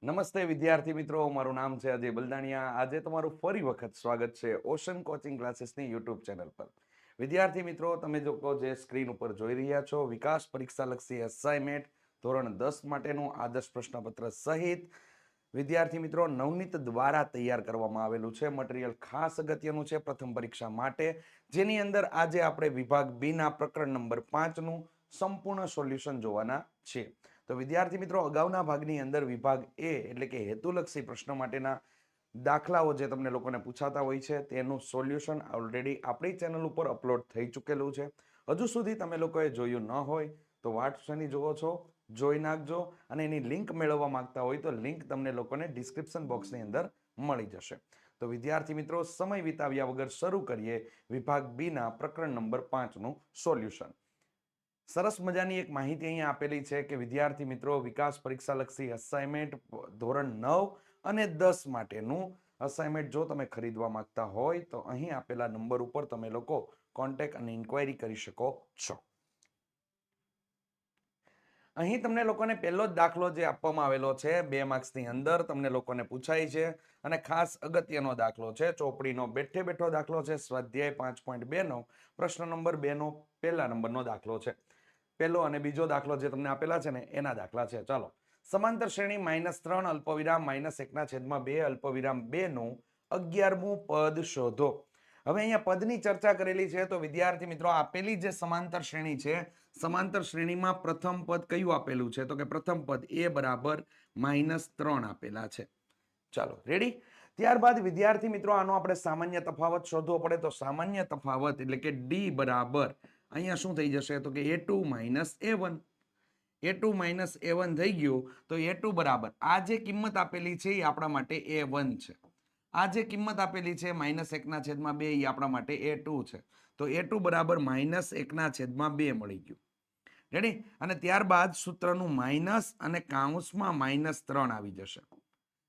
નમસ્તે વિદ્યાર્થી મિત્રો, મારું નામ છે અજય બલદાણિયા. આજે તમારું ફરી વખત સ્વાગત છે ઓશન કોચિંગ ક્લાસીસની યુટ્યુબ ચેનલ પર. વિદ્યાર્થી મિત્રો, તમે લોકો જે સ્ક્રીન ઉપર જોઈ રહ્યા છો, વિકાસ પરીક્ષા લક્ષી અસાઇનમેન્ટ ધોરણ 10 માટેનું આદર્શ પ્રશ્નપત્ર સહિત વિદ્યાર્થી મિત્રો નવનીત દ્વારા તૈયાર કરવામાં આવેલું છે. મટીરિયલ ખાસ અગત્યનું છે પ્રથમ પરીક્ષા માટે, જેની અંદર આજે આપણે વિભાગ બી ના પ્રકરણ નંબર 5 નું સંપૂર્ણ સોલ્યુશન જોવાના છે. તો વિદ્યાર્થી મિત્રો, અગાઉના ભાગની અંદર વિભાગ એ એટલે કે હેતુલક્ષી પ્રશ્નો માટેના દાખલાઓ જે તમને લોકોને પૂછાતા હોય છે તેનું સોલ્યુશન ઓલરેડી આપણી ચેનલ ઉપર અપલોડ થઈ ચૂકેલું છે. હજુ સુધી તમે લોકોએ જોયું ન હોય તો વાટ શેની જોવો છો, જોઈ નાખજો. અને એની લિંક મેળવવા માંગતા હોય તો લિંક તમને લોકોને ડિસ્ક્રિપ્શન બોક્સની અંદર મળી જશે. તો વિદ્યાર્થી મિત્રો, સમય વિતાવ્યા વગર શરૂ કરીએ વિભાગ બી ના પ્રકરણ નંબર 5 નું સોલ્યુશન. સરસ મજાની એક માહિતી અહીંયા આપેલી છે કે વિદ્યાર્થી મિત્રો, વિકાસ પરીક્ષા લક્ષી અસાઇનમેન્ટ ધોરણ 9 અને 10 માટેનું અસાઇનમેન્ટ જો તમે ખરીદવા માંગતા હોય તો અહીં આપેલા નંબર ઉપર તમે લોકો કોન્ટેક્ટ અને ઇન્ક્વાયરી કરી શકો છો. અહીં તમને લોકોને પહેલો જ દાખલો જે આપવામાં આવેલો છે 2 માર્ક્સની અંદર તમને લોકોને પૂછાય છે અને ખાસ અગત્યનો દાખલો છે. ચોપડીનો બેઠે બેઠો દાખલો છે. સ્વાધ્યાય 5.2 નો પ્રશ્ન નંબર 2 નો પહેલા નંબરનો દાખલો છે. પહેલો અને બીજો દાખલો જે તમને આપેલા છે ને એના દાખલા છે. ચાલો, સમાંતર શ્રેણી -3 અલ્પવિરામ -1/2 અલ્પવિરામ 2 નું 11મું પદ શોધો. હવે અહીંયા પદની ચર્ચા કરેલી છે. તો વિદ્યાર્થી મિત્રો, આપેલી જે સમાંતર શ્રેણી છે, સમાંતર શ્રેણીમાં પ્રથમ પદ કયું આપેલું છે? તો કે પ્રથમ પદ a બરાબર -3 આપેલા છે. ચાલો, રેડી. ત્યારબાદ વિદ્યાર્થી મિત્રો, આનો આપણે સામાન્ય તફાવત શોધવો પડે. તો સામાન્ય તફાવત એટલે કે d બરાબર અહીંયા શું થઈ જશે? તો કે a2 a1. a2 a1 થઈ ગયું. તો a2 બરાબર આ જે કિંમત આપેલી છે એ આપણા માટે a1 છે. આ જે કિંમત આપેલી છે -1/2 એ આપણા માટે a2 છે. તો a2 બરાબર -1/2 મળી ગયું. રેડી. અને ત્યારબાદ સૂત્રનું માઇનસ અને કાઉન્સમાં -3 આવી જશે.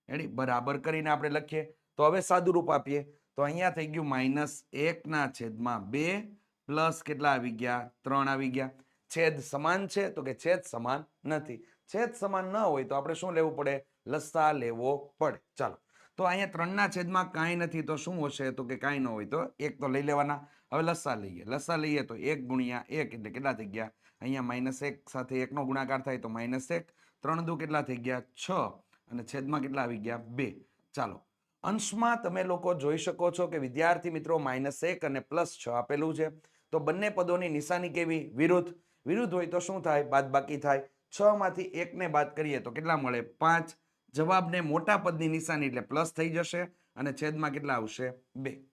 રેડી. બરાબર કરીને આપણે લખીએ. તો હવે સાદું રૂપ આપીએ તો અહીંયા થઈ ગયું -1/2 પ્લસ કેટલા આવી ગયા? 3 આવી ગયા. છેદ સમાન છે? તો કે છેદ સમાન નથી. છેદ સમાન ન હોય તો આપણે શું લેવું પડે? લસા લેવો પડે. ચાલો, તો અહીંયા 3 ના છેદમાં કાંઈ નથી તો શું હશે? તો કે કાંઈ ન હોય તો 1 તો લઈ લેવાના. હવે લસા લઈએ. લસા લઈએ તો 1 ગુણ્યા 1 એટલે કેટલા થઈ ગયા? અહીંયા -1 સાથે 1 નો ગુણાકાર થાય તો -1. 3 દુ કેટલા થઈ ગયા? 6. અને છેદમાં કેટલા આવી ગયા? 2. ચાલો, અંશમાં તમે લોકો જોઈ શકો છો કે વિદ્યાર્થી મિત્રો -1 અને +6 આપેલું છે. તો બંને પદોની નિશાની કેવી? વિરુદ્ધ. વિરુદ્ધ હોય તો શું થાય? બાદબાકી થાય. 6 માંથી 1 ને બાદ કરીએ તો કેટલા મળે? 5. જવાબને મોટા પદની નિશાની એટલે પ્લસ થઈ જશે અને છેદમાં કેટલા આવશે? 2.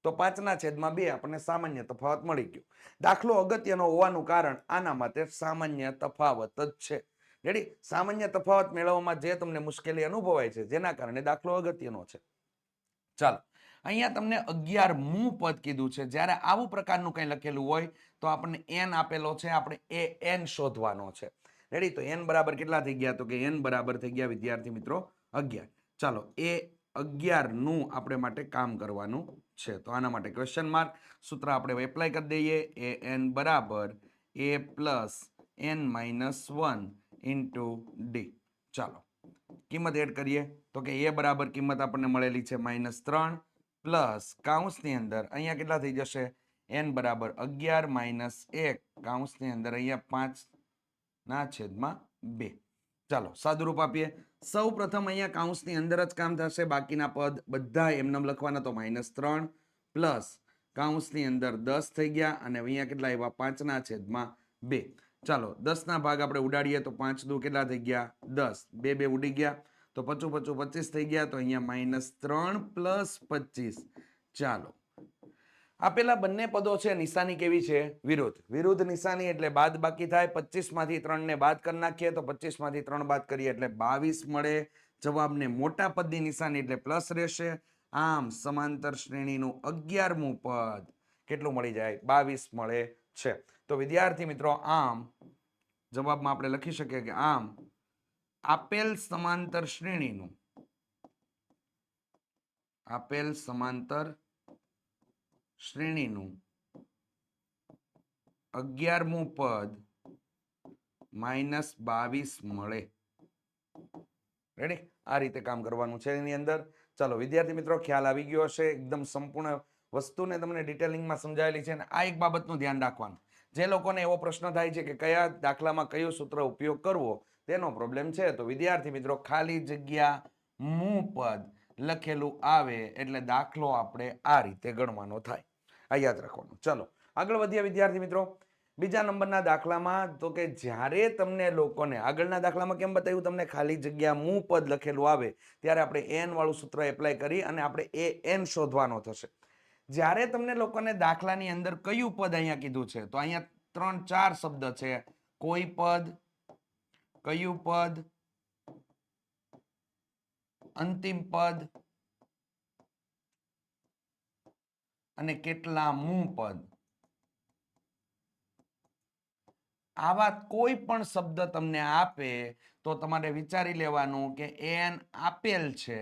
તો 5 ના છેદમાં 2 આપણને સામાન્ય તફાવત મળી ગયો. દાખલો અગત્યનો હોવાનું કારણ આના માટે સામાન્ય તફાવત જ છે. રેડી. સામાન્ય તફાવત મેળવવામાં જે તમને મુશ્કેલી અનુભવાય છે જેના કારણે દાખલો અગત્યનો છે. ચાલો, અહીંયા તમને 11મું પદ કીધું છે. જ્યારે આવું પ્રકારનું કંઈ લખેલું હોય તો આપણને n આપેલો છે, આપણે એ n શોધવાનો છે. રેડી. તો n બરાબર કેટલા થઈ ગયા? તો કે n બરાબર થઈ ગયા વિદ્યાર્થી મિત્રો 11. ચાલો, એ 11 નું આપણે માટે કામ કરવાનું છે. તો આના માટે ક્વેશ્ચન માર્ક સૂત્ર આપણે એપ્લાય કરી દઈએ. એ n બરાબર a plus n -1 into D. ચાલો, કિંમત એડ કરીએ તો કે a બરાબર કિંમત આપણને મળેલી છે -3 પ્લસ કાઉન્સની અંદર અહીંયા કેટલા થઈ જશે? n બરાબર 11 -1 કાઉન્સની અંદર અહીંયા 5 ના છેદમાં 2. ચાલો, સાદુરૂપ આપીએ. સૌ પ્રથમ અહીંયા કાઉન્સની અંદર જ કામ થશે. બાકીના પદ બધા એમનેમ લખવાના. તો -3 પ્લસ કાઉન્સની અંદર 10 થઈ ગયા અને અહીંયા કેટલા આવ્યા? 5 ના છેદમાં 2. ચાલો, 10 ના ભાગ આપણે ઉડાડીએ તો 5 દુ કેટલા થઈ ગયા? 10. 2 2 ઉડી ગયા તો 5 5 25 થઈ ગયા. તો અહીંયા -3 પ્લસ 25. ચાલો, આપેલા બંને પદો છે નિશાની કેવી છે? વિરુદ્ધ. વિરુદ્ધ નિશાની એટલે બાદ બાકી થાય. 25 માંથી 3 ને બાદ કરી નાખીએ તો 25 માંથી 3 બાદ કરીએ એટલે 22 મળે. જવાબને મોટા પદની નિશાની એટલે પ્લસ રહેશે. આમ સમાંતર શ્રેણીનું 11મું પદ કેટલું મળી જાય? 22 મળે છે. તો વિદ્યાર્થી મિત્રો, આમ જવાબમાં આપણે લખી શકીએ કે આમ આપેલ સમાંતર શ્રેણીનું શ્રેણીનું 11મું પદ -22 મળે. રેડી? આ રીતે કામ કરવાનું છે એની અંદર. ચાલો વિદ્યાર્થી મિત્રો, ખ્યાલ આવી ગયો હશે. એકદમ સંપૂર્ણ વસ્તુને તમને ડિટેલિંગમાં સમજાવેલી છે. અને આ એક બાબતનું ધ્યાન રાખવાનું, જે લોકોને એવો પ્રશ્ન થાય છે કે કયા દાખલામાં કયું સૂત્ર ઉપયોગ કરવો, તેનો પ્રોબ્લેમ છે, તો વિદ્યાર્થી મિત્રો ખાલી જગ્યા મું પદ લખેલું આવે એટલે દાખલો આપણે આ રીતે ગણવાનો થાય. આ યાદ રાખવાનું. ચલો આગળ વધીએ વિદ્યાર્થી મિત્રો. બીજા નંબરના દાખલામાં તો કે જ્યારે તમને લોકોને આગળના દાખલામાં કેમ બતાવ્યું, તમને ખાલી જગ્યા મું પદ લખેલું આવે ત્યારે આપણે એન વાળું સૂત્ર એપ્લાય કરી અને આપણે એ એન શોધવાનો થશે. જ્યારે તમને લોકોને દાખલાની અંદર કયું પદ અહીંયા કીધું છે, તો અહીંયા 3-4 શબ્દ છે. કોઈ પદ, કયું પદ, અંતિમ પદ અને કેટલા મું પદ. આવા કોઈ પણ શબ્દ તમને આપે તો તમારે વિચારી લેવાનું કે એન આપેલ છે,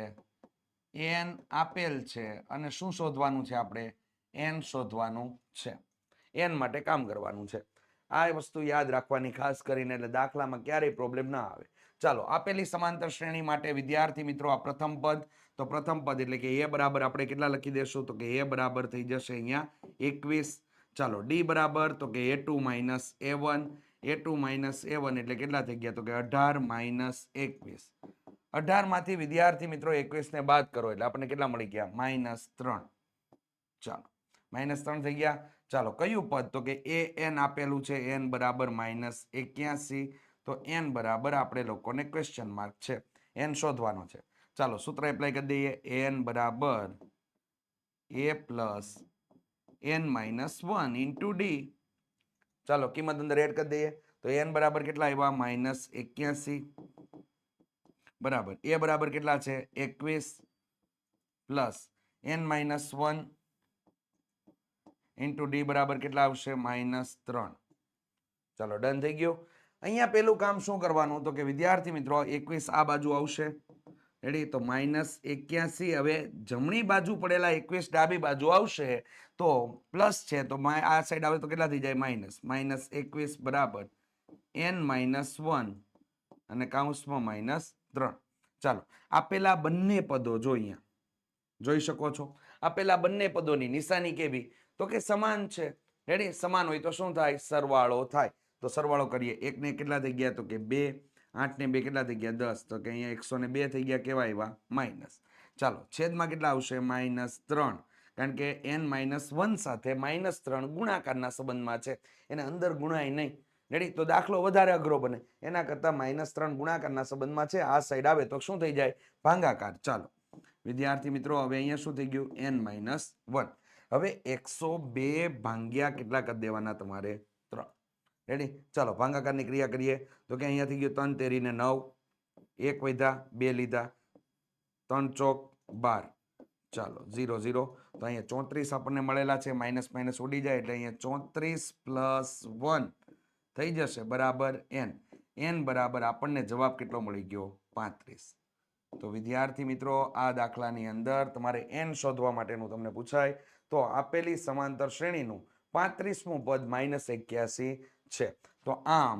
એન આપેલ છે અને શું શોધવાનું છે, આપણે એન શોધવાનું છે. એન માટે કામ કરવાનું છે. આ વસ્તુ યાદ રાખવાની ખાસ કરીને, એટલે દાખલામાં ક્યારેય પ્રોબ્લેમ ના આવે. ચાલો આપેલી સમાંતર શ્રેણી માટે વિદ્યાર્થી મિત્રો આ પ્રથમ પદ, તો પ્રથમ પદ એટલે કે એ બરાબર આપણે કેટલા લખી દેશું, તો કે એ બરાબર થઈ જશે અહીંયા 21. ચાલો ડી બરાબર, તો કે a2 minus a1, a2 minus a1 એટલે કેટલા થઈ ગયા, તો કે 18 માઇનસ 21. 18 માંથી વિદ્યાર્થી મિત્રો 21 ને બાદ કરો એટલે આપણને કેટલા મળી ગયા, -3. ચાલો -3 થઈ ગયા. ચાલો કયું પદ, તો કે એ એન આપેલું છે, એન બરાબર -81. તો એન બરાબર આપણે લોકોને ક્વેશ્ચન માર્ક છે, એન શોધવાનો છે. ચાલો સૂત્ર એપ્લાય કરી દઈએ, એન બરાબર a plus n-1 into D. ચાલો કિંમત અંદર એડ કરી દઈએ, તો n બરાબર કેટલા આવ્યા, -81 બરાબર એ બરાબર કેટલા છે 21 પ્લસ n-1 ઇન્ટુ ડી બરાબર કેટલા આવશે, -3. ચાલો ડન થઈ ગયું. અહીંયા પેલું કામ શું કરવાનું, તો કે વિદ્યાર્થી મિત્રો 21 આ બાજુ આવશે, રેડી? તો -81 હવે જમણી બાજુ પડેલા 21 ડાબી બાજુ આવશે તો પ્લસ છે, તો આ સાઈડ આવે તો કેટલા થઈ જાય, -21 બરાબર n-1 અને કૌંસમાં -3. ચાલો આપેલા બંને પદો જો અહીંયા જોઈ શકો છો, આપેલા બંને પદોની નિશાની કેવી, તો કે સમાન છે. રેડી? સમાન હોય તો શું થાય, સરવાળો થાય. તો સરવાળો કરીએ, 1 ને કેટલા થઈ ગયા, તો કે 2, 8 ને 2 કેટલા થઈ ગયા, 10. તો કે અહીંયા 102 થઈ ગયા, કેવા આવ્યા, માઇનસ. ચાલો છેદમાં કેટલા આવશે, -3, કારણ કે n-1 સાથે -3 ગુણાકારના સંબંધમાં છે, એને અંદર ગુણાય નહીં. રેડી? તો દાખલો વધારે અઘરો બને, એના કરતા -3 ગુણાકારના સંબંધમાં છે, આ સાઈડ આવે તો શું થઈ જાય, ભાગાકાર. ચાલો વિદ્યાર્થી મિત્રો હવે અહીંયા શું થઈ ગયું, n-1. હવે 102 ભાગ્યા કેટલા કરી દેવાના તમારે, 3. રેડી? ચાલો ભાગાકારની ક્રિયા કરીએ, તો કે અહીંયા થઈ ગયું 3 તેરીને 9, 1 વધ્યા, 2 લીધા, 3 ચોક 12. ચાલો 0 0. તો અહીંયા 34 આપણને મળેલા છે, માઇનસ માઇનસ ઉડી જાય એટલે અહીંયા 34 પ્લસ 1 થઈ જશે બરાબર n. n બરાબર આપણને જવાબ કેટલો મળી ગયો, 35. તો વિદ્યાર્થી મિત્રો આ દાખલાની અંદર તમારે n શોધવા માટેનું તમને પૂછાય તો આપેલી સમાંતર શ્રેણીનું 35મું પદ -81 છે. તો આમ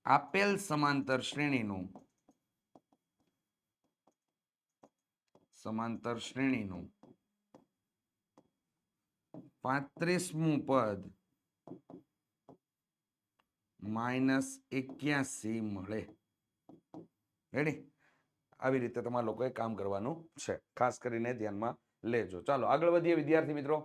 આપેલ સમાંતર શ્રેણીનું 35મું પદ -81 મળે. રેડી? આવી રીતે તમારા લોકોએ કામ કરવાનું છે, ખાસ કરીને ધ્યાનમાં લેજો. ચાલો આગળ વધીએ વિદ્યાર્થી મિત્રો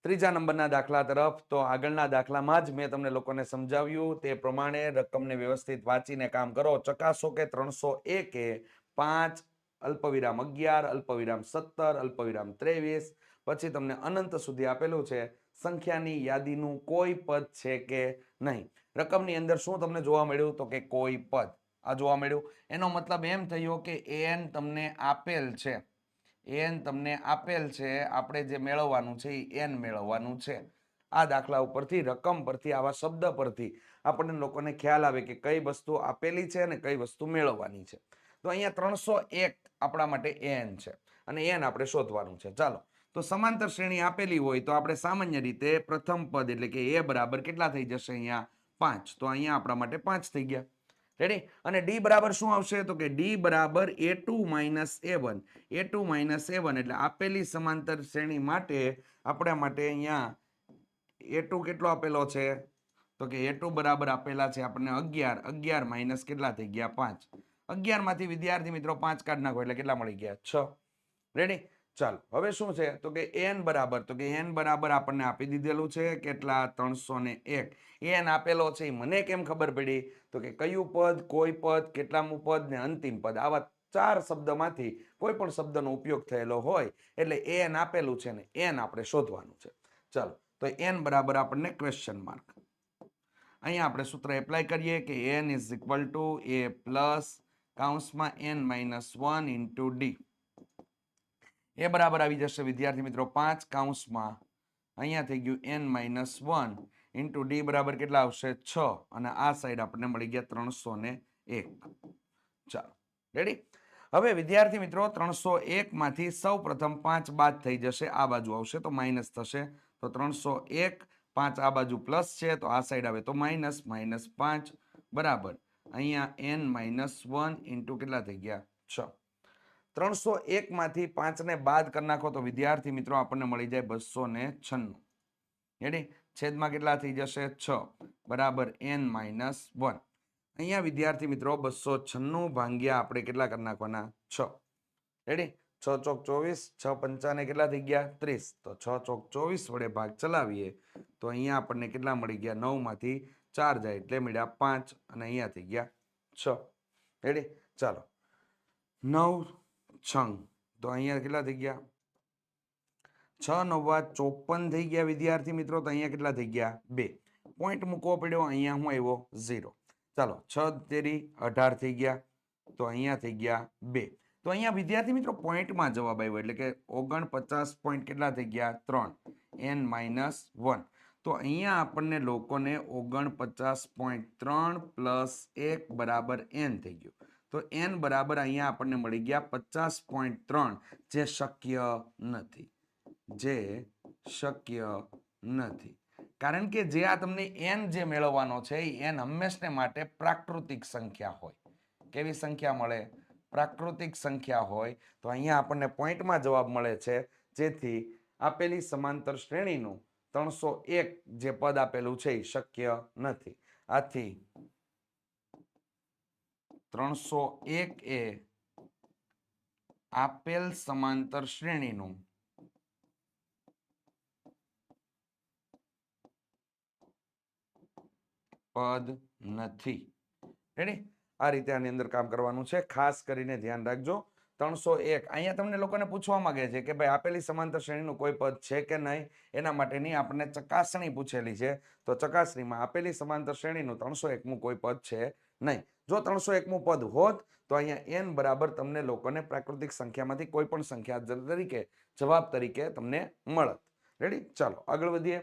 ત્રીજા નંબરના દાખલા તરફ. તો આગળના દાખલામાં જ મેં તમને લોકોને સમજાવ્યું તે પ્રમાણે રકમને વ્યવસ્થિત વાંચીને કામ કરો. ચકાસો કે 301 5 અલ્પવિરામ 11 અલ્પવિરામ 17 અલ્પવિરામ 23 પછી તમને અનંત સુધી આપેલું છે, સંખ્યાની યાદીનું કોઈ પદ છે કે નહીં. રકમની અંદર શું તમને જોવા મળ્યું, તો કે કોઈ પદ આ જોવા મળ્યું. એનો મતલબ એમ થયો કે n તમને આપેલ છે, n તમને આપેલ છે, આપણે જે મેળવવાનું છે એ n મેળવવાનું છે. આ દાખલા ઉપરથી, રકમ પરથી, આવા શબ્દ પરથી આપણને લોકોને ખ્યાલ આવે કે કઈ વસ્તુ આપેલી છે અને કઈ વસ્તુ મેળવવાની છે. તો અહીંયા 301 આપણા માટે n છે અને n આપણે શોધવાનું છે. ચાલો તો સમાંતર શ્રેણી આપેલી હોય તો આપણે સામાન્ય રીતે પ્રથમ પદ એટલે કે એ બરાબર કેટલા થઈ જશે, અહીંયા 5. તો અહીંયા આપણા માટે 5 થઈ ગયા. રેડી? અને ડી બરાબર શું આવશે? તો કે ડી બરાબર a2 minus a1. a2 minus a1 એટલે આપેલી સમાંતર શ્રેણી માટે આપણા માટે અહીંયા a2 કેટલો આપેલો છે? તો કે a2 બરાબર આપેલા છે આપણને 11. 11 માઇનસ કેટલા થઈ ગયા? 5. 11 માંથી વિદ્યાર્થી મિત્રો 5 કાઢ નાખો એટલે કેટલા મળી ગયા? 6. રેડી? ચાલો હવે શું છે? તો કે n બરાબર, તો કે n બરાબર આપણને આપી દીધેલું છે કેટલા? 301. n આપેલો છે મને કેમ ખબર પડી? તો કે કયું પદ, કોઈ પદ, કેટલામું પદ ને અંતિમ પદ, આવા 4 શબ્દમાંથી કોઈ પણ શબ્દનો ઉપયોગ થયેલો હોય એટલે n આપેલું છે ને n આપણે શોધવાનું છે. ચાલો તો n બરાબર આપણને ક્વેશ્ચન માર્ક. અહીંયા આપણે સૂત્ર એપ્લાય કરીએ કે n is equal to a plus કૌંસમાં n માઇનસ 1 ઇન્ટુ ડી. એ બરાબર આવી જશે વિદ્યાર્થી મિત્રો 5 કૌંસમાં અહીંયા થઈ ગયું n માઇનસ 1 ઇન્ટુ ડી બરાબર કેટલા આવશે? 6. અને આ સાઈડ આપણને મળી ગયા 301. ચાલો રેડી? હવે વિદ્યાર્થી મિત્રો 301 માંથી સૌ પ્રથમ 5 બાદ થઈ જશે, આ બાજુ આવશે તો માઇનસ થશે. તો 301, 5 આ બાજુ પ્લસ છે તો આ સાઈડ આવે તો માઇનસ. માઇનસ 5 બરાબર અહીંયા n માઇનસ 1 ઇન્ટુ કેટલા થઈ ગયા? 6. 301 માંથી 5 ને બાદ કરી નાખો તો વિદ્યાર્થી મિત્રો આપણને મળી જાય 296. રેડી? છેદમાં કેટલા થઈ જશે? 6 બરાબર n માઇનસ 1. અહીંયા વિદ્યાર્થી મિત્રો 296 ભાગ્યા આપણે કેટલા કરી નાખવાના? 6. રેડી? 6 ચોક 24, 6 પંચાને કેટલા થઈ ગયા? 30. તો 6 ચોક 24 વડે ભાગ ચલાવીએ તો અહીંયા આપણને કેટલા મળી ગયા? 9 માંથી 4 જાય એટલે મળ્યા 5 અને અહીંયા થઈ ગયા 6. રેડી? ચાલો 9 6 તો અહીંયા કેટલા થઈ ગયા? 6 9 54 થઈ ગયા વિદ્યાર્થી મિત્રો. તો અહીંયા કેટલા થઈ ગયા? 2. પોઈન્ટ મૂકવો પડ્યો, અહીંયા હું આવ્યો 0. ચાલો 6 તેરી 18 થઈ ગયા તો અહીંયા થઈ ગયા 2. તો અહીંયા વિદ્યાર્થી મિત્રો પોઈન્ટમાં જવાબ આવ્યો એટલે કે 49 પોઈન્ટ કેટલા થઈ ગયા? 3 n માઇનસ 1. તો અહીંયા આપણને લોકોને 49.3 પ્લસ 1 બરાબર n થઈ ગયું. તો n બરાબર અહીંયા આપણને મળી ગયા 50.3, જે શક્ય નથી. જે શક્ય નથી કારણ કે જે આ તમને n જે મેળવવાનો છે એ n હંમેશને માટે પ્રાકૃતિક સંખ્યા હોય. કેવી સંખ્યા મળે? પ્રાકૃતિક સંખ્યા હોય. તો અહીંયા આપણને પોઈન્ટમાં જવાબ મળે છે, જેથી આપેલી સમાંતર શ્રેણીનું 301 જે પદ આપેલું છે એ શક્ય નથી. આથી 301 એ આપેલ સમાંતર શ્રેણીનું પદ નથી. રેડી? આ રીતે આની અંદર કામ કરવાનું છે. ખાસ કરીને ધ્યાન રાખજો. 301 અહીંયા તમને લોકોને પૂછવા માંગે છે કે ભાઈ આપેલી સમાંતર શ્રેણીનું કોઈ પદ છે કે નહીં, એના માટેની આપણને ચકાસણી પૂછેલી છે. તો ચકાસણીમાં આપેલી સમાંતર શ્રેણીનું 301મું કોઈ પદ છે નહીં. જો 301મું પદ હોત તો અહીંયા n બરાબર તમને લોકોને પ્રાકૃતિક સંખ્યામાંથી કોઈ પણ સંખ્યા તરીકે જવાબ તરીકે તમને મળત. રેડી? ચાલો આગળ વધીએ.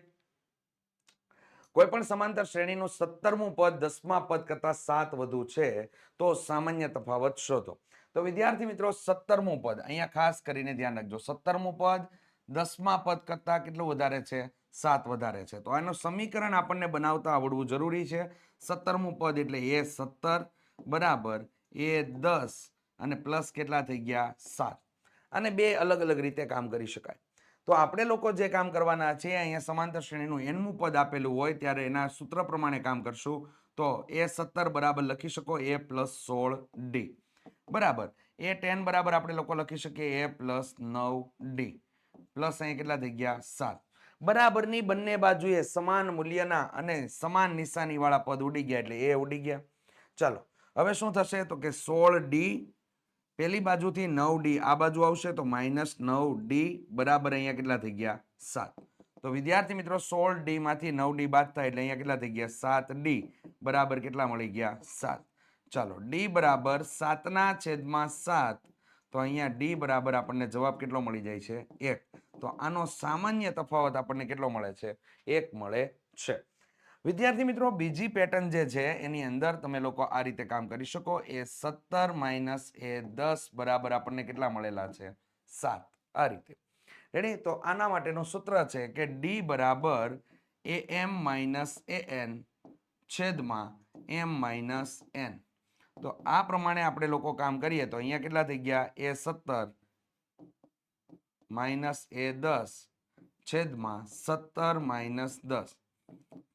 કોઈ પણ સમાંતર શ્રેણીનું 17મું પદ 10મા પદ કરતા 7 વધુ છે તો સામાન્ય તફાવત શોધો. તો વિદ્યાર્થી મિત્રો 17મું પદ અહીંયા ખાસ કરીને ધ્યાન રાખજો. 17મું પદ 10મા પદ કરતા કેટલું વધારે છે? 7 વધારે છે. તો આનું સમીકરણ આપણને બનાવતા આવડવું જરૂરી છે. 17મું પદ એટલે a17 બરાબર a10 અને પ્લસ કેટલા થઈ ગયા? 7. અને બે અલગ અલગ રીતે કામ કરી શકાય. તો આપણે લોકો જે કામ કરવાના છે અહીંયા સમાંતર શ્રેણીનું nમું પદ આપેલું હોય ત્યારે એના સૂત્ર પ્રમાણે કામ કરશું. તો a17 બરાબર લખી શકો a પ્લસ 16d બરાબર a10 બરાબર આપણે લોકો લખી શકીએ a પ્લસ 9d પ્લસ અહીંયા કેટલા થઈ ગયા? 7. બરાબરની બંને બાજુએ સમાન મૂલ્યના અને સમાન નિશાની વાળા પદ ઉડી ગયા એટલે એ ઉડી ગયા. ચાલો હવે શું થશે? તો કે 16d પેલી બાજુથી 9d આ બાજુ આવશે તો માઇનસ 9d બરાબર અહીંયા કેટલા થઈ ગયા? 7. તો વિદ્યાર્થી મિત્રો 16d માંથી 9d બાદ થાય એટલે અહીંયા કેટલા થઈ ગયા? 7d બરાબર કેટલા મળી ગયા? 7. ચાલો d બરાબર 7/7. તો અહીંયા d બરાબર આપણને જવાબ કેટલો મળી જાય છે? 1. તો આનો સામાન્ય તફાવત આપણને કેટલો મળે છે? 1 મળે છે. વિદ્યાર્થી મિત્રો બીજી પેટર્ન જે છે એની અંદર તમે લોકો આ રીતે કામ કરી શકો. a17 માઇનસ a10 બરાબર આપણને કેટલા મળેલા છે? 7. આ રીતે. રેડી? તો આના માટેનું સૂત્ર છે કે d બરાબર am માઇનસ an છેદમાં m માઇનસ n. તો આ પ્રમાણે આપણે લોકો કામ કરીએ તો અહીંયા કેટલા થઈ ગયા A17 માઇનસ A10 છેદમાં 17 - 10.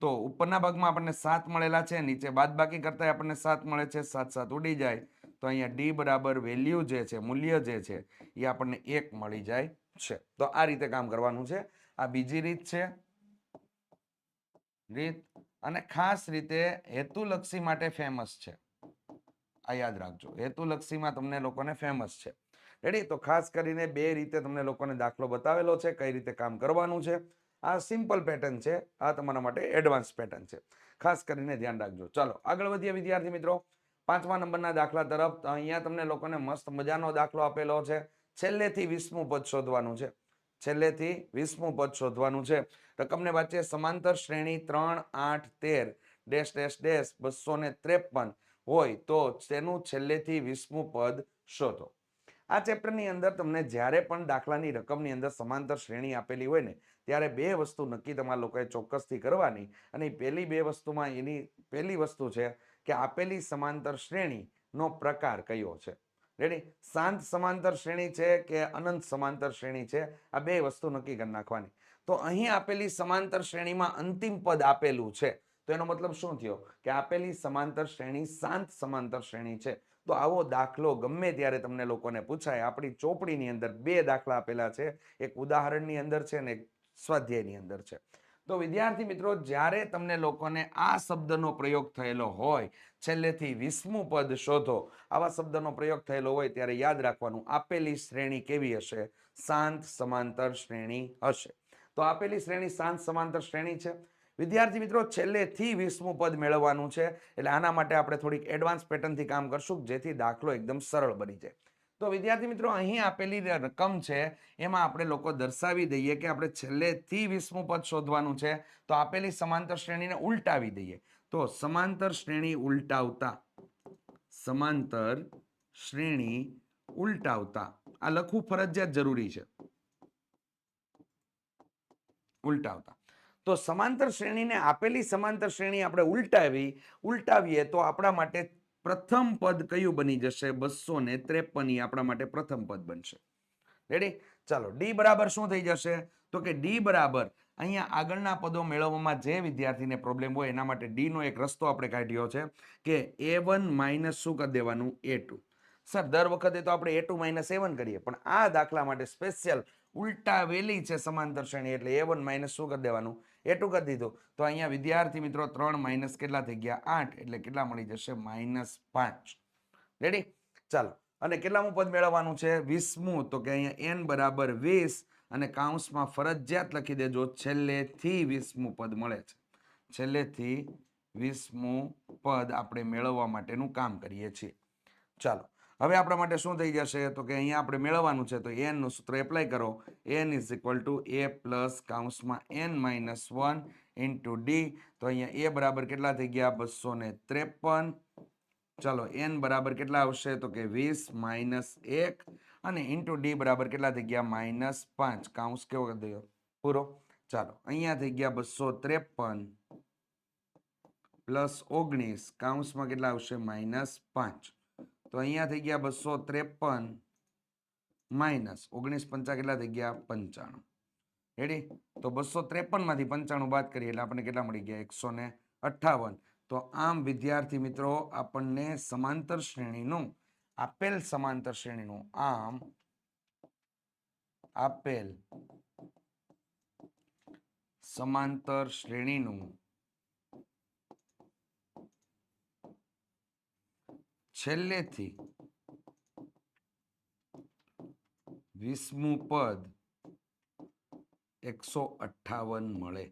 તો ઉપરના ભાગમાં આપણને 7 મળેલા છે, નીચે બાદબાકી કરતા આપણને 7 મળે છે, 7 7 ઉડી જાય તો અહીંયા ડી બરાબર વેલ્યુ જે છે, મૂલ્ય જે છે એ આપણને 1 મળી જાય છે. તો આ રીતે કામ કરવાનું છે. આ બીજી રીત છે. અને ખાસ રીતે હેતુલક્ષી માટે ફેમસ છે. આ યાદ રાખજો, હેતુલક્ષીમાં તમને લોકોને ફેમસ છે. રેડી? તો ખાસ કરીને બે રીતે તમને લોકોને દાખલો બતાવેલો છે, કઈ રીતે કામ કરવાનું છે. આ સિમ્પલ પેટર્ન છે, આ તમારા માટે એડવાન્સ પેટર્ન છે. ખાસ કરીને ધ્યાન રાખજો. ચાલો આગળ વધીએ વિદ્યાર્થી મિત્રો 5મા નંબરના દાખલા તરફ. તો અહીંયા તમને લોકોને મસ્ત મજાનો દાખલો આપેલો છે. છેલ્લેથી 20મું પદ શોધવાનું છે. છેલ્લેથી 20મું પદ શોધવાનું છે. રકમને વાંચીએ સમાંતર શ્રેણી 3 8 13 ડેશ ડેશ ડેશ 253 હોય તો તેનું છેલ્લેથી 20મું પદ શોધો. આ ચેપ્ટરની અંદર તમને જ્યારે પણ દાખલાની રકમની અંદર સમાંતર શ્રેણી આપેલી હોય ને ત્યારે બે વસ્તુ નક્કી તમારા લોકોએ ચોક્કસથી કરવાની. અને પહેલી બે વસ્તુમાં એની પહેલી વસ્તુ છે કે આપેલી સમાંતર શ્રેણીનો પ્રકાર કયો છે. રેડી? શાંત સમાંતર શ્રેણી છે કે અનંત સમાંતર શ્રેણી છે, આ બે વસ્તુ નક્કી કરી નાખવાની. તો અહીં આપેલી સમાંતર શ્રેણીમાં અંતિમ પદ આપેલું છે તો એનો મતલબ શું થયો કે આપેલી સમાંતર શ્રેણી શાંત સમાંતર શ્રેણી છે. તો આવો દાખલો ગમે ત્યારે તમને લોકોને પૂછાય. આપણી ચોપડીની અંદર બે દાખલા આપેલા છે, એક ઉદાહરણની અંદર છે અને એક સ્વાધ્યાયની અંદર છે. તો વિદ્યાર્થી મિત્રો જ્યારે તમને લોકોને આ શબ્દનો પ્રયોગ થયેલો હોય, છેલ્લેથી 20મું પદ શોધો, આવા શબ્દનો પ્રયોગ થયેલો હોય ત્યારે યાદ રાખવાનું આપેલી શ્રેણી કેવી હશે? શાંત સમાંતર શ્રેણી હશે. તો આપેલી શ્રેણી શાંત સમાંતર શ્રેણી છે. વિદ્યાર્થી મિત્રો છેલ્લેથી 20મું પદ મેળવવાનું છે, એટલે આના માટે આપણે થોડીક એડવાન્સ પેટર્નથી કામ કરશું જેથી દાખલો એકદમ સરળ બની જાય. તો વિદ્યાર્થી મિત્રો અહીં આપેલી રકમ છે એમાં આપણે લોકો દર્શાવી દઈએ કે આપણે છેલ્લેથી 20મું પદ શોધવાનું છે. તો આપેલી સમાંતર શ્રેણીને ઉલટાવી દઈએ. તો સમાંતર શ્રેણી ઉલટાવતા, સમાંતર શ્રેણી ઉલટાવતા આ લખવું ફરજિયાત જરૂરી છે. ઉલટાવતા. તો સમાંતર શ્રેણીને આપેલી સમાંતર શ્રેણી આપણે ઉલટાવીએ તો આપણા માટે પ્રથમ પદ કયું બની જશે? 253 આપણા માટે પ્રથમ પદ બનશે. રેડી? ચાલો ડી બરાબર શું થઈ જશે? તો કે ડી બરાબર અહીંયા આગળના પદો મેળવવામાં જે વિદ્યાર્થીને પ્રોબ્લેમ હોય એના માટે ડી નો એક રસ્તો આપણે કાઢ્યો છે કે A1 માઇનસ શું કરી દેવાનું? A2. સર દર વખતે તો આપણે A2 માઇનસ A1 કરીએ, પણ આ દાખલા માટે સ્પેશિયલ ઉલટાવેલી છે સમાંતર શ્રેણી એટલે A1 માઇનસ શું કરી દેવાનું? A2 કરી દીધું. તો અહીંયા વિદ્યાર્થી મિત્રો 3 માઇનસ કેટલા થઈ ગયા? 8 એટલે કેટલા મળી જશે? -5. રેડી? ચાલો અને કેટલામું પદ મેળવવાનું છે? 20મું. તો કે અહીંયા n બરાબર 20 અને કાઉન્સમાં ફરજિયાત લખી દેજો છેલ્લેથી 20મું પદ મળે છે. છેલ્લેથી 20મું પદ આપણે મેળવવા માટેનું કામ કરીએ છીએ. ચાલો હવે આપણા માટે શું થઈ જશે? તો કે અહીંયા આપણે મેળવવાનું છે તો n નું સૂત્ર એપ્લાય કરો. n = a પ્લસ કાઉન્સમાં n - 1 ઇન્ટુ ડી. તો અહીંયા a બરાબર કેટલા થઈ ગયા? 253. ચાલો n બરાબર કેટલા આવશે? તો કે 20 - 1 અને ઇન્ટુ ડી બરાબર કેટલા થઈ ગયા? -5. કાઉન્સ કેવો કરી દો? પૂરો. ચાલો અહીંયા થઈ ગયા 253 પ્લસ 19 કાઉન્સમાં કેટલા આવશે? -5. તો અહીંયા થઈ ગયા 253 માઇનસ 19 પંચા કેટલા થઈ ગયા? 95. રેડી? તો 253 માંથી 95 બાદ કરીએ એટલે આપણને કેટલા મળી ગયા? 158. તો આમ વિદ્યાર્થી મિત્રો આપણને સમાંતર શ્રેણીનું આપેલ સમાંતર શ્રેણીનું છેલ્લેથી 20મું પદ 158 મળે.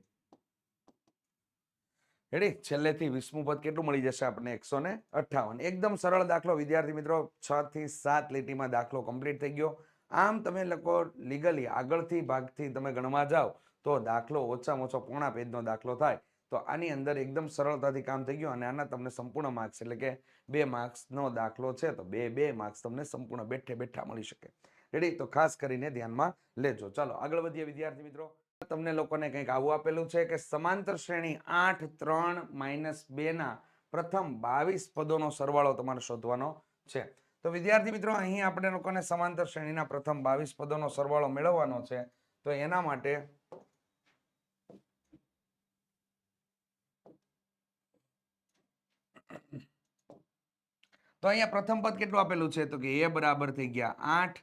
રેડી? છેલ્લેથી 20મું પદ કેટલું મળી જશે આપણને? 158. એકદમ સરળ દાખલો વિદ્યાર્થી મિત્રો. 6 થી 7 લીટીમાં દાખલો કમ્પ્લીટ થઈ ગયો. આમ તમે લોકો લીગલી આગળથી ભાગથી તમે ગણવા જાઓ તો દાખલો ઓછામાં ઓછો પોણા પેજનો દાખલો થાય. તો આની અંદર એકદમ સરળતાથી કામ થઈ ગયું અને આના તમને સંપૂર્ણ માર્ક્સ એટલે કે 2 માર્ક્સનો દાખલો છે તો 2 માર્ક્સ તમને સંપૂર્ણ બેઠા મળી શકે. રેડી? તો ખાસ કરીને ધ્યાનમાં લેજો. ચાલો આગળ વધીએ વિદ્યાર્થી મિત્રો. તમને લોકોને કંઈક આવું આપેલું છે કે સમાંતર શ્રેણી 8 3 - 2 ના પ્રથમ 22 પદોનો સરવાળો તમારે શોધવાનો છે. તો વિદ્યાર્થી મિત્રો અહીં આપણે લોકોને સમાંતર શ્રેણીના પ્રથમ 22 પદોનો સરવાળો મેળવવાનો છે. તો એના માટે તો અહીંયા પ્રથમ પદ કેટલું આપેલું છે તો કે a બરાબર થઈ ગયા 8,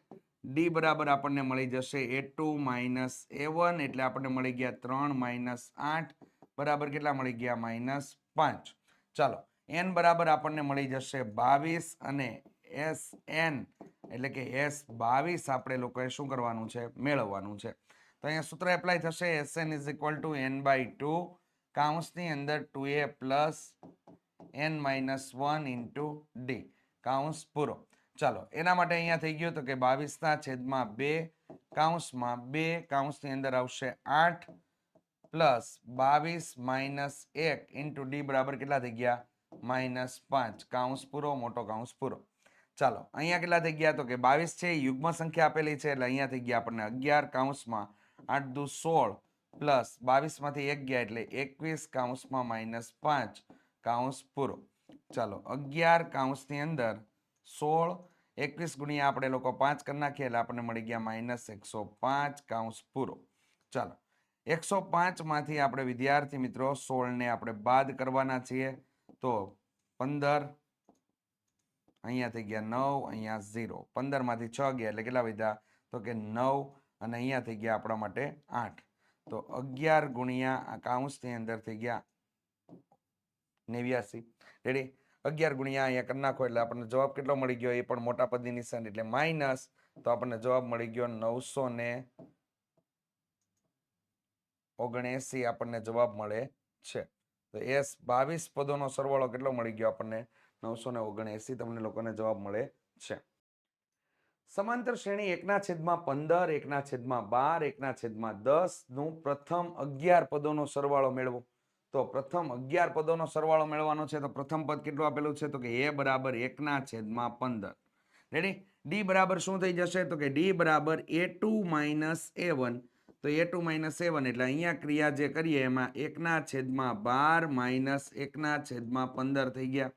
d બરાબર આપણને મળી જશે a2 માઇનસ a1 એટલે આપણને મળી ગયા 3 માઇનસ 8 બરાબર કેટલા મળી ગયા -5. ચાલો n બરાબર આપણને મળી જશે 22 અને sn એટલે કે s22 આપણે લોકોએ શું કરવાનું છે મેળવવાનું છે. તો અહીંયા સૂત્ર એપ્લાય થશે sn is equal to n/2 કૌંસની અંદર 2a plus n minus 1 into D કૌંસ પૂરો. ચાલો એના માટે અહીંયા થઈ ગયું તો કે 22/2 કૌંસમાં 2 કૌંસની અંદર આવશે 8 પ્લસ 22 માઇનસ 1 ઇન્ટુ ડી બરાબર કેટલા થઈ ગયા -5 કૌંસ પૂરો મોટો કૌંસ પૂરો. ચાલો અહીંયા કેટલા થઈ ગયા તો કે 22 છે યુગ્મ સંખ્યા આપેલી છે એટલે અહીંયા થઈ ગયા આપણને 11 કૌંસમાં 8 દુ 16 પ્લસ 22 માંથી 1 ગયા એટલે 21 કૌંસમાં -5 કૌંસ પૂરો. ચાલો 11 કૌંસની અંદર 16 21 ગુણ્યા આપણે લોકો 5 કરી નાખીએ એટલે આપણને મળી ગયા -105 કૌંસ પૂરો. ચાલો 105 માંથી આપણે વિદ્યાર્થી મિત્રો 16 ને આપણે બાદ કરવાના છીએ તો 15 અહીંયા થઈ ગયા 9 અહીંયા 0 15 માંથી 6 ગયા એટલે કેટલા વધ્યા તો કે 9 અને અહીંયા થઈ ગયા આપણા માટે 8 તો 11 ગુણ્યા આ કૌંસની અંદર થઈ ગયા 89 રેડી 11 ગુણ્યા અહીંયા કરી નાખો એટલે આપણને જવાબ કેટલો મળી ગયો એ પણ મોટા પદની નિશાની એટલે માઇનસ તો આપણને જવાબ મળી ગયો 979 આપણને જવાબ મળે છે. તો s22 પદોનો સરવાળો કેટલો મળી ગયો આપણને 979 તમને લોકોને જવાબ મળે છે. સમાંતર શ્રેણી 1/15 1/12 1/10 નું પ્રથમ 11 પદોનો સરવાળો મેળવો. તો પ્રથમ 11 પદોનો સરવાળો મેળવવાનો છે તો પ્રથમ પદ કેટલું આપેલું છે તો કે a બરાબર 1/15 રેડી. d બરાબર શું થઈ જશે તો કે d બરાબર a2 માઇનસ a1 તો a2 માઇનસ a1 એટલે અહીંયા ક્રિયા જે કરીએ એમાં 1/12 માઇનસ 1/15 થઈ ગયા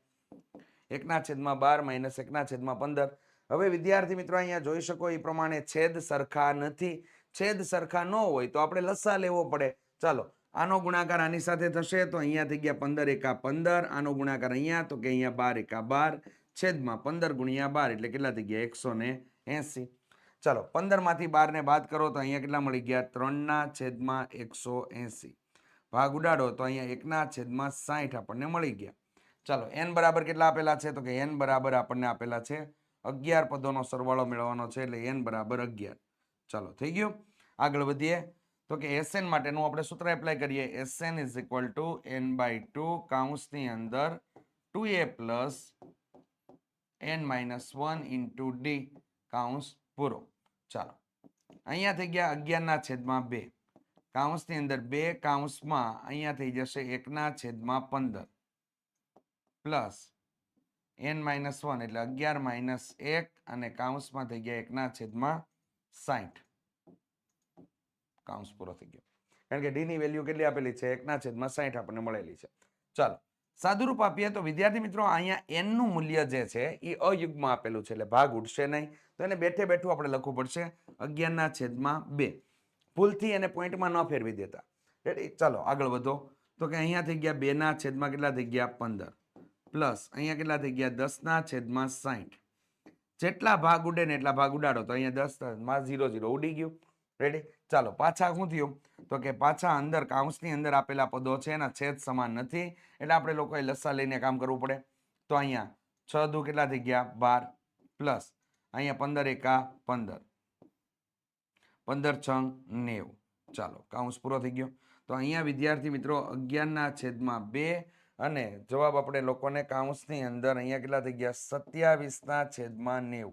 1/12 માઇનસ 1/15. હવે વિદ્યાર્થી મિત્રો અહીંયા જોઈ શકો એ પ્રમાણે છેદ સરખા નથી. છેદ સરખા ન હોય તો આપણે લસા લેવો પડે. ચાલો આનો ગુણાકાર આની સાથે થશે તો અહીંયા થઈ ગયા 15 એકા 15 આનો ગુણાકાર અહીંયા તો કે અહીંયા 12 એકા 12 છેદમાં 15 ગુણ્યા 12 એટલે કેટલા થઈ ગયા 180. ચાલો 15 માંથી 12 ને બાદ કરો તો અહીંયા કેટલા મળી ગયા 3/180 ભાગ ઉડાડો તો અહીંયા 1/60 આપણને મળી ગયા. ચાલો n બરાબર કેટલા આપેલા છે તો કે n બરાબર આપણને આપેલા છે 11 પદોનો સરવાળો મેળવવાનો છે એટલે n બરાબર 11. ચાલો થઈ ગયું. આગળ વધીએ તો કે sn માટેનું આપણે સૂત્ર એપ્લાય કરીએ sn is equal to n/2 કૌંસની અંદર 2a plus n minus 1 into D કૌંસ પૂરો. ચાલો અહીંયા થઈ ગયા 11/2 કૌંસની અંદર 2 કૌંસમાં અહીંયા થઈ જશે 1/15 પ્લસ n માઇનસ 1 એટલે 11 માઇનસ 1 અને કૌંસમાં થઈ ગયા 1/60 કૌંસ પૂરો થઈ ગયો. કારણ કે ડી ની વેલ્યુ કેટલી આપેલી છે 1/60 આપણને મળેલી છે. ચાલો સાદુરૂપ આપીએ તો વિદ્યાર્થી મિત્રો અહીંયા n નું મૂલ્ય જે છે એ અયુગ્મ આપેલું છે એટલે ભાગ ઉડશે નહીં તો એને બેઠે બેઠું આપણે લખવું પડશે 11/2. ભૂલથી એને પોઈન્ટમાં ન ફેરવી દેતા. રેડી. ચાલો આગળ વધો તો કે અહીંયા થઈ ગયા 2/, કેટલા થઈ ગયા 15 પ્લસ અહીંયા કેટલા થઈ ગયા 10/60. જેટલા ભાગ ઉડે ને એટલા ભાગ ઉડાડો તો અહીંયા 10 માં 0 0 ઉડી ગયું. રેડી. ચાલો પાછા શું થયું તો કે પાછા અંદર કૌંસની અંદર આપેલા પદો છે એના છેદ સમાન નથી એટલે આપણે લોકોએ લસા લઈને કામ કરવું પડે. તો અહીંયા 6 દુ કેટલા થઈ ગયા 12 પ્લસ અહીંયા 15 એકા 15 15 6 90. ચાલો કૌંસ પૂરો થઈ ગયો. તો અહીંયા વિદ્યાર્થી મિત્રો 11/2 અને જવાબ આપણે લોકોને કૌંસની અંદર અહીંયા કેટલા થઈ ગયા 27/90.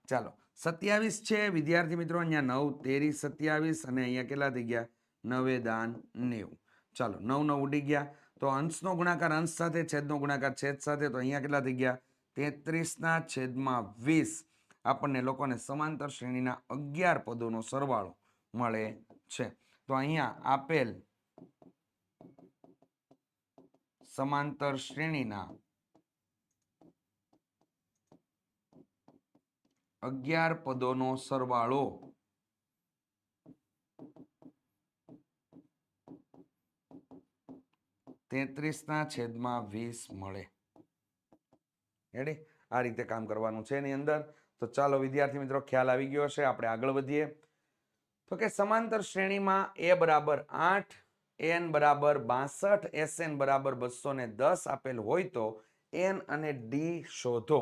ચાલો 27 છે વિદ્યાર્થી મિત્રો અહીંયા 9 તેરી 27 અને અહીંયા કેટલા થઈ ગયા 9 દાન 90. ચાલો 9 9 ઉડી ગયા તો અંશનો ગુણાકાર અંશ સાથે છેદનો ગુણાકાર છેદ સાથે તો અહીંયા કેટલા થઈ ગયા 33/20 આપણને લોકોને સમાંતર શ્રેણીના 11 પદોનો સરવાળો મળે છે. તો અહીંયા આપેલ સમાંતર શ્રેણીના 11 પદોનો સરવાળો 33/20 મળે. રેડી? આ રીતે કામ કરવાનું છે એની અંદર. તો ચાલો વિદ્યાર્થી મિત્રો ખ્યાલ આવી ગયો હશે. આપણે આગળ વધીએ. તો કે સમાંતર શ્રેણીમાં a બરાબર 8, n બરાબર 62, sn બરાબર 210 આપેલ હોય તો n અને d શોધો.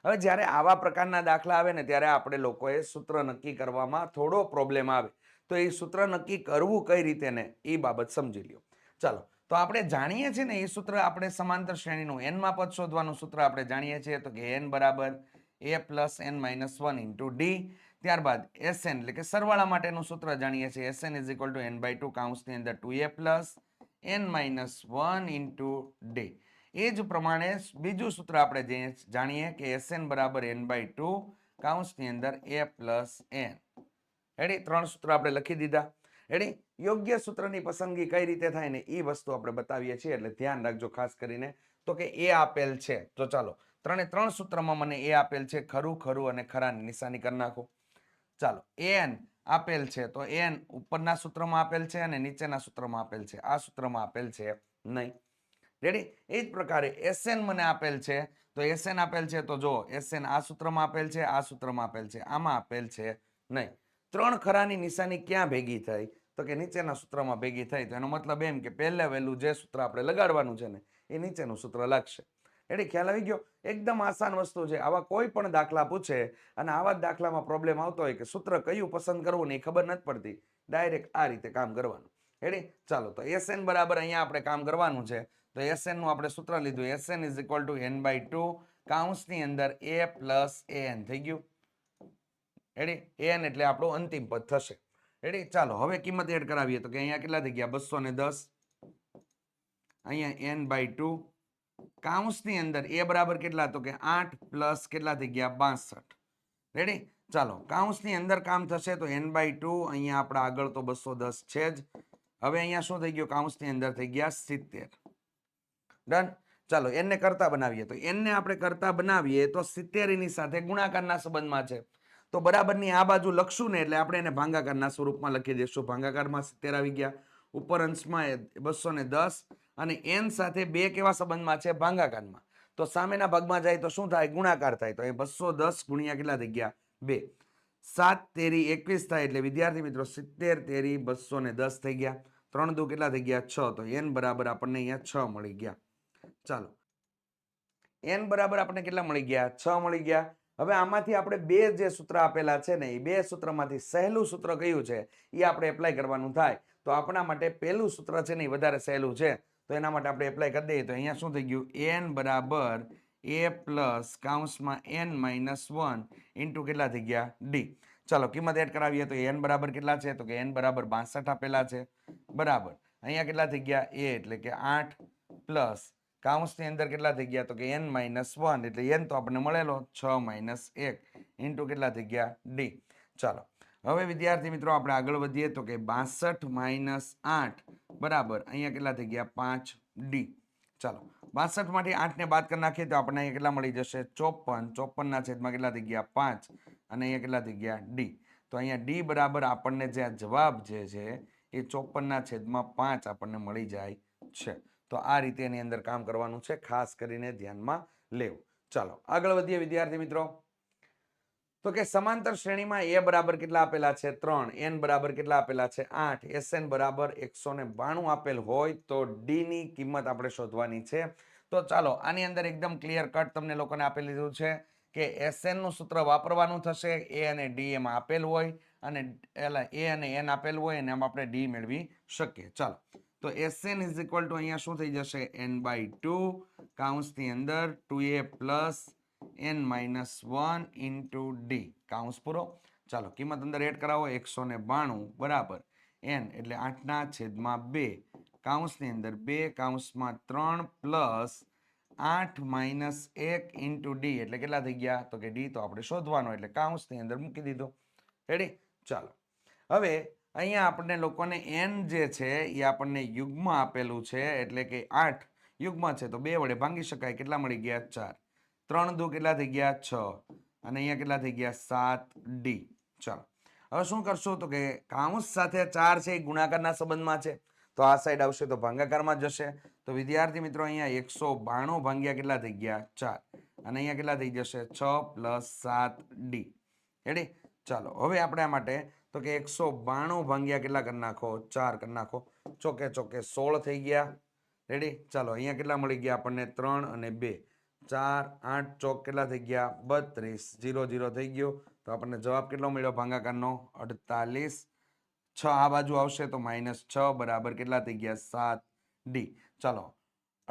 હવે જ્યારે આવા પ્રકારના દાખલા આવે ને ત્યારે આપણે લોકોએ સૂત્ર નક્કી કરવામાં થોડો પ્રોબ્લેમ આવે. તો એ સૂત્ર નક્કી કરવું કઈ રીતે ને એ બાબત સમજી લ્યો. ચાલો, તો આપણે જાણીએ છીએ ને એ સૂત્ર, આપણે સમાંતર શ્રેણીનું n માં પદ શોધવાનું સૂત્ર આપણે જાણીએ છીએ તો કે n બરાબર a plus n minus 1 into D. ત્યારબાદ Sn એટલે કે સરવાળા માટેનું સૂત્ર જાણીએ છીએ. Sn is equal to n/2 કૌંસની અંદર 2a plus n minus 1 into D. એ જ પ્રમાણે બીજું સૂત્ર આપણે જાણીએ કે Sn બરાબર n/2 કૌંસની અંદર a પ્લસ n. રેડી? 3 સૂત્ર આપણે લખી દીધા. રેડી? યોગ્ય સૂત્રની પસંદગી કઈ રીતે થાય ને એ વસ્તુ આપણે બતાવીએ છીએ, એટલે ધ્યાન રાખજો ખાસ કરીને. તો કે એ આપેલ છે, તો ચાલો 3 સૂત્રમાં મને એ આપેલ છે, ખરું ખરું અને ખરાની નિશાની કરી નાખો. ચાલો, n આપેલ છે તો n ઉપરના સૂત્રમાં આપેલ છે અને નીચેના સૂત્રમાં આપેલ છે. આ સૂત્રમાં આપેલ છે નહીં. રેડી? એ જ પ્રકારે Sn મને આપેલ છે તો Sn આપેલ છે તો જો Sn આ સૂત્રમાં આપેલ છે, આ સૂત્રમાં આપેલ છે, આમાં આપેલ છે નહીં. 3 ખરાની નિશાની ક્યાં ભેગી થઈ? તો કે નીચેના સૂત્રમાં ભેગી થઈ. તો એનો મતલબ એમ કે પહેલે વહેલું જે સૂત્ર આપણે લગાડવાનું છે ને એ નીચેનું સૂત્ર લાગશે. એટલે ખ્યાલ આવી ગયો? એકદમ આસાન વસ્તુ છે. આવા કોઈ પણ દાખલા પૂછે અને આવા જ દાખલામાં પ્રોબ્લેમ આવતો હોય કે સૂત્ર કયું પસંદ કરવું ને એ ખબર નથી પડતી, ડાયરેક્ટ આ રીતે કામ કરવાનું. રેડી? ચાલો, તો Sn બરાબર અહીંયા આપણે કામ કરવાનું છે. તો Sn નું આપણે સૂત્ર લીધું. Sn is equal to n/2 કૌંસની અંદર a પ્લસ an થઈ ગયું. રેડી? an એટલે આપણું અંતિમ પદ થશે. રેડી? ચાલો હવે કિંમત એડ કરાવીએ તો કે અહીંયા કેટલા થઈ ગયા? 210. અહીંયા n/2 કૌંસની અંદર a બરાબર કેટલા? તો કે 8 પ્લસ કેટલા થઈ ગયા? 62. રેડી? ચાલો, કૌંસની અંદર કામ થશે તો n/2 અહીંયા આપણા આગળ તો 210 છે જ. હવે અહીંયા શું થઈ ગયું? કૌંસની અંદર થઈ ગયા 70. ડન? ચાલો, n ને કરતા બનાવીએ તો n ને આપણે કરતા બનાવીએ તો 70 ની સાથે ગુણાકારના સંબંધમાં છે. તો બરાબરની આ બાજુ લખશું ને એટલે આપણે એને ભાંગાકારના સ્વરૂપમાં લખી દઈશું. ભાંગાકારમાં 70 આવી ગયા, ઉપર અંશમાં 210 અને n સાથે 2 કેવા સંબંધમાં છે? ભાંગાકારમાં. તો સામેના ભાગમાં જાય તો શું થાય? ગુણાકાર થાય. તો એ 210 ગુણ્યા કેટલા થઈ ગયા? 2. 7 તેરી 21 થાય એટલે વિદ્યાર્થી મિત્રો 70 તેરી 210 થઈ ગયા. 3 દુ કેટલા થઈ ગયા? 6. તો n બરાબર આપણને અહીંયા 6 મળી ગયા. ચાલો, n બરાબર આપણને કેટલા મળી ગયા? 6 મળી ગયા. હવે આમાંથી આપણે બે જે સૂત્ર આપેલા છે ને એ બે સૂત્રમાંથી સહેલું સૂત્ર કયું છે એ આપણે એપ્લાય કરવાનું થાય. તો આપણા માટે પહેલું સૂત્ર છે ને એ વધારે સહેલું છે, તો એના માટે આપણે એપ્લાય કરી દઈએ. તો અહીંયા શું થઈ ગયું? n બરાબર a પ્લસ કૌંસમાં n માઇનસ 1 ઇન્ટુ કેટલા થઈ ગયા? d. ચાલો, કિંમત એડ કરાવીએ તો n બરાબર કેટલા છે? તો કે n બરાબર 62 આપેલા છે. બરાબર અહીંયા કેટલા થઈ ગયા? a એટલે કે 8 પ્લસ કૌંસની અંદર કેટલા થઈ ગયા? તો કે n માઇનસ 1 એટલે n તો આપણને મળેલો 6 માઇનસ 1 ઇન્ટુ કેટલા થઈ ગયા? d. ચાલો, હવે વિદ્યાર્થી મિત્રો આપણે આગળ વધીએ તો કે 62 માઇનસ 8 બરાબર અહીંયા કેટલા થઈ ગયા? 5d. ચાલો, 62 માંથી 8 ને બાદ કરી નાખીએ તો આપણને અહીંયા કેટલા મળી જશે? 54. 54 ના છેદમાં કેટલા થઈ ગયા? 5 અને અહીંયા કેટલા થઈ ગયા? d. તો અહીંયા d બરાબર આપણને જે જવાબ જે છે એ 54 ના છેદમાં 5 આપણને મળી જાય છે. તો આ રીતે એની અંદર કામ કરવાનું છે, ખાસ કરીને ધ્યાનમાં લેવું. ચાલો આગળ વધીએ વિદ્યાર્થી મિત્રો. તો કે સમાંતર શ્રેણીમાં a બરાબર કેટલા આપેલા છે? 3. n બરાબર કેટલા આપેલા છે? 8. Sn બરાબર 192 આપેલ હોય તો d ની કિંમત આપણે શોધવાની છે. તો ચાલો આની અંદર એકદમ ક્લિયર કટ તમને લોકોને આપી લીધું છે કે Sn નું સૂત્ર વાપરવાનું થશે. a અને d એમાં આપેલ હોય અને a અને n આપેલ હોય અને એમાં આપણે d મેળવી શકીએ. ચાલો, તો Sn ઇઝ ઇક્વલ ટુ અહીંયા શું થઈ જશે? n/2 કૌંસની અંદર 2a plus n minus 1 into d કૌંસ પૂરો. ચાલો, કિંમત અંદર એડ કરાવો. 192 બરાબર n એટલે 8 ના છેદમાં 2 કૌંસની અંદર 2 કૌંસમાં 3 પ્લસ 8 માઇનસ 1 ઇન્ટુ d એટલે કેટલા થઈ ગયા? તો કે d તો આપણે શોધવાનો એટલે કૌંસની અંદર મૂકી દીધો. રેડી? ચાલો, હવે અહીંયા આપણને લોકોને n જે છે એ આપણને યુગ્મ આપેલું છે એટલે કે 8 યુગ્મ છે તો 2 વડે ભાંગી શકાય. કેટલા મળી ગયા? 4. 3 દુ કેટલા થઈ ગયા? 6. અને અહીંયા કેટલા થઈ ગયા? 7d. ચાલો હવે શું કરશું તો કે કાઉન્સ સાથે 4 છે એ ગુણાકારના સંબંધમાં છે તો આ સાઈડ આવશે તો ભાગાકારમાં જશે. તો વિદ્યાર્થી મિત્રો અહીંયા 192 ભાગ્યા કેટલા થઈ ગયા? 4. અને અહીંયા કેટલા થઈ જશે? 6 + 7d. રેડી? ચાલો હવે આપણે આ માટે તો કે 192 ભાગ્યા કેટલા કરી નાખો? 4 કરી નાખો. ચોકે ચોકે 16 થઈ ગયા. રેડી? ચાલો અહીંયા કેટલા મળી ગયા આપણને? 3 અને 2. 4 8 ચોક કેટલા થઈ ગયા? 32. 0 0 થઈ ગયો તો આપણને જવાબ કેટલો મળ્યો ભાગાકારનો? 48. 6 આ બાજુ આવશે તો -6 બરાબર કેટલા થઈ ગયા? 7d. ચાલો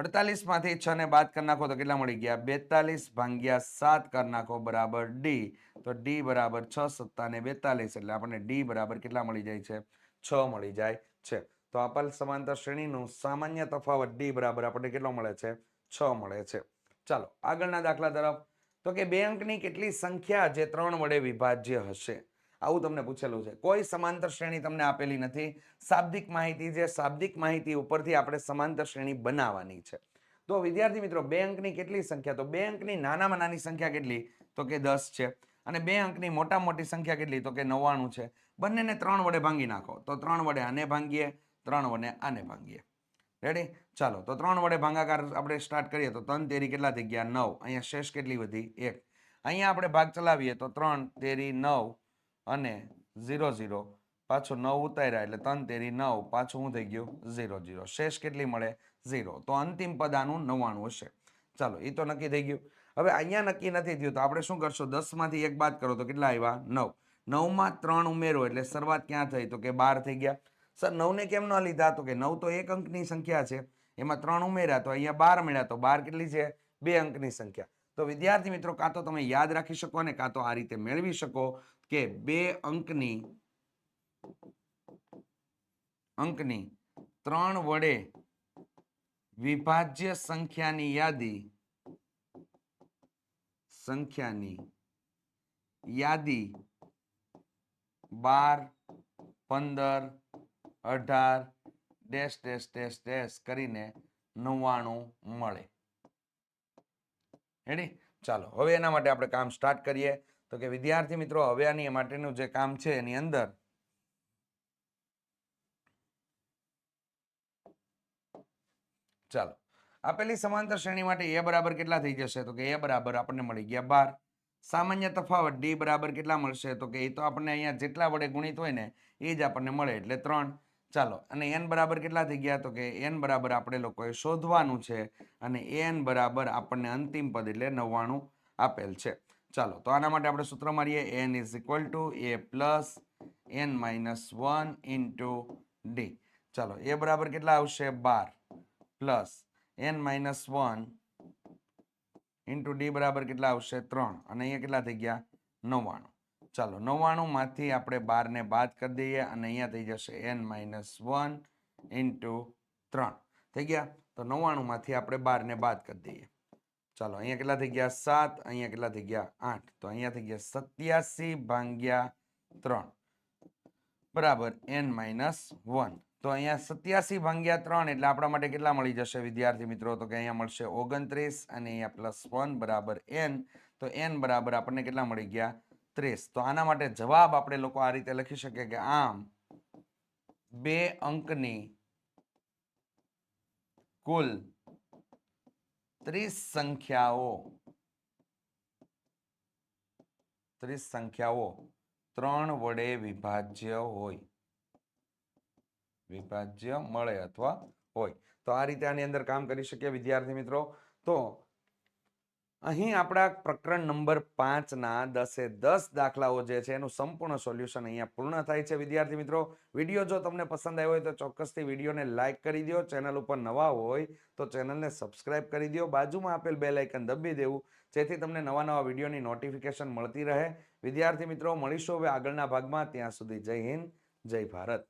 48 માંથી 6 ને બાદ કરી નાખો તો કેટલા મળી ગયા? 42 ભાગ્યા 7 કરી નાખો બરાબર d. તો d બરાબર 6 + 7 = 42 એટલે આપણને d બરાબર કેટલા મળી જાય છે? 6 મળી જાય છે. તો આપેલ સમાંતર શ્રેણીનું સામાન્ય તફાવત d બરાબર આપણને કેટલો મળે છે? 6 મળે છે. ચાલો આગળના દાખલા તરફ. તો કે 2 અંકની કેટલી સંખ્યા જે 3 વડે વિભાજ્ય હશે? આવું તમને પૂછેલું છે. કોઈ સમાંતર શ્રેણી તમને આપેલી નથી. શાબ્દિક માહિતી છે. શાબ્દિક માહિતી ઉપરથી આપણે સમાંતર શ્રેણી બનાવવાની છે. તો વિદ્યાર્થી મિત્રો 2 અંકની કેટલી સંખ્યા? તો 2 અંકની નાનામાં નાની સંખ્યા કેટલી? તો કે 10 છે. અને 2 અંકની મોટામાં મોટી સંખ્યા કેટલી? તો કે 99 છે. બંનેને 3 વડે ભાંગી નાખો તો 3 વડે આને ભાંગીએ, 3 વડે આને ભાંગીએ. રેડી? ચાલો તો 3 વડે ભાગાકાર આપણે સ્ટાર્ટ કરીએ તો 3 તેરી કેટલા થઈ ગયા? 9. અહીંયા શેષ કેટલી વધી? 1. અહીંયા આપણે ભાગ ચલાવીએ તો 3 તેરી 9 અને 0 0 પાછો 9 ઉતાર્યા એટલે 3 તેરી 9 પાછું શું થઈ ગયું? 0 0. શેષ કેટલી મળે? 0. તો અંતિમ પદ આનું 99 હશે. ચાલો એ તો નક્કી થઈ ગયું. હવે અહીંયા નક્કી નથી થયું તો આપણે શું કરશું? 10 માંથી 1 બાદ કરો તો કેટલા આવ્યા? 9. 9 માં 3 ઉમેરો એટલે શરૂઆત ક્યાં થઈ? તો કે 12 થઈ ગયા. સર 9 ને કેમ ન લીધા? તો કે 9 તો એક અંકની સંખ્યા છે. એમાં 3 ઉમેર્યા તો અહીંયા 12 મળ્યા તો 12 કેટલી છે? 2 અંકની સંખ્યા. તો વિદ્યાર્થી મિત્રો કાં તો તમે યાદ રાખી શકો ને કાં તો આ રીતે મેળવી શકો કે 2 અંકની 3 વડે વિભાજ્ય સંખ્યાની યાદી 12 15 18 ડેશ ડેશ ડેશ ડેશ કરીને 99 મળે. રેડી? ચાલો હવે એના માટે આપણે કામ સ્ટાર્ટ કરીએ. તો કે વિદ્યાર્થી મિત્રો હવે આની માટેનું જે કામ છે એની અંદર ચાલો આપેલી સમાંતર શ્રેણી માટે a બરાબર કેટલા થઈ જશે? તો કે a બરાબર આપણને મળી ગયા 12. સામાન્ય તફાવત d બરાબર કેટલા મળશે? તો કે એ તો આપણને અહીંયા જેટલા વડે ગુણિત હોય ને એ જ આપણને મળે એટલે 3. ચાલો અને n બરાબર કેટલા થઈ ગયા? તો કે n બરાબર આપણે લોકોએ શોધવાનું છે અને n બરાબર આપણને અંતિમ પદ એટલે 99 આપેલ છે. ચાલો તો આના માટે આપણે સૂત્ર મારીએ. n = a + n - 1 * d. ચાલો a બરાબર કેટલા આવશે? 12 પ્લસ n - 1 * d બરાબર કેટલા આવશે? 3. અને અહીંયા કેટલા થઈ ગયા? 99. ચાલો 99 માંથી આપણે 12 ને બાદ કરી દઈએ અને અહીંયા થઈ જશે n - 1 * 3 થઈ ગયા. તો 99 માંથી આપણે 12 ને બાદ કરી દઈએ. ચાલો અહીંયા કેટલા થઈ ગયા? 7. અહીંયા કેટલા થઈ ગયા? 8. તો અહીંયા થઈ ગયા 87/3 બરાબર n - 1. તો અહીંયા 87/3 એટલે આપણા માટે કેટલા મળી જશે વિદ્યાર્થી મિત્રો? તો કે અહીંયા મળશે 29 અને અહીંયા +1 બરાબર n. તો n બરાબર આપણને કેટલા મળી ગયા? 30. તો આના માટે જવાબ આપણે લોકો આ રીતે લખી શકીએ કે આમ 2 અંકની કુલ 30 સંખ્યાઓ 3 વડે વિભાજ્ય મળે અથવા હોય. તો આ રીતે આની અંદર કામ કરી શકીએ વિદ્યાર્થી મિત્રો. તો અહીં આપણા પ્રકરણ નંબર 5 ના 10 દાખલાઓ જે છે એનું સંપૂર્ણ સોલ્યુશન અહીંયા પૂર્ણ થાય છે વિદ્યાર્થી મિત્રો. વિડીયો જો તમને પસંદ આવ્યો હોય તો ચોક્કસથી વિડીયોને લાઇક કરી દો. ચેનલ ઉપર નવા હોય તો ચેનલને સબસ્ક્રાઇબ કરી દો. બાજુમાં આપેલ બેલ આઇકન દબી દેવું જેથી તમને નવા વિડીયોની નોટિફિકેશન મળતી રહે. વિદ્યાર્થી મિત્રો મળીશું હવે આગળના ભાગમાં. ત્યાં સુધી જય હિન્દ, જય ભારત.